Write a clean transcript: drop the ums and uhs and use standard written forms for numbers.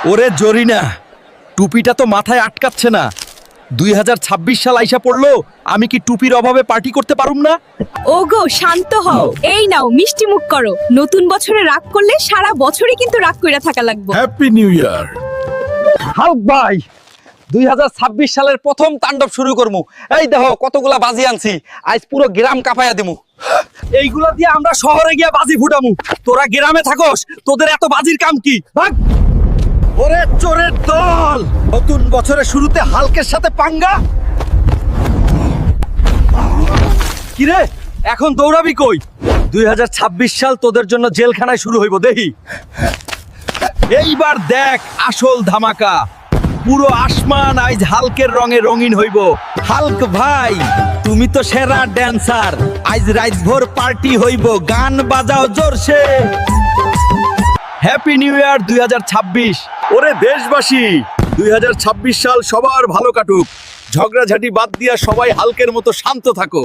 ওরে জরিনা, টুপিটা তো মাথায় আটকাচ্ছে না। 2026 সাল আইসা পড়লো, আমি কি টুপির অভাবে পার্টি করতে পারুম না? ওগো শান্ত হও, এই নাও মিষ্টি মুখ করো। নতুন বছরে রাগ করলে সারা বছরই কিন্তু রাগ কইরা থাকা লাগবে। হ্যাপি নিউ ইয়ার। হাল্ক ভাই, 2026 সালের প্রথম তাণ্ডব শুরু করমু। এই দেখো কতগুলা বাজি আনছি, আজ পুরো গ্রাম কাঁপাইয়া দিমু। এইগুলা দিয়ে আমরা শহরে গিয়া বাজি ফুটামু। তোরা গ্রামে থাকোস, তোদের এত বাজির কাম কি? ভাগ! ওরে চোরের দল, নতুন বছরের শুরুতে হালকের সাথে পাঙ্গা। কিরে, এখন দৌড়াবি কই? 2026 সাল তোদের জন্য জেলখানায় শুরু হইব, দেখি। এইবার দেখ আসল ধামাকা। পুরো আসমান আইজ হালকের রঙে রঙিন হইব। হালক ভাই, তুমি তো সেরা ড্যান্সার। আইজ রাতভর পার্টি হইব, গান বাজাও জোরসে। Happy new year 2026। ওরে দেশবাসী, 2026 সাল সবার ভালো কাটুক। ঝগড়াঝাটি বাদ দিয়া সবাই হালকের মতো শান্ত থাকো।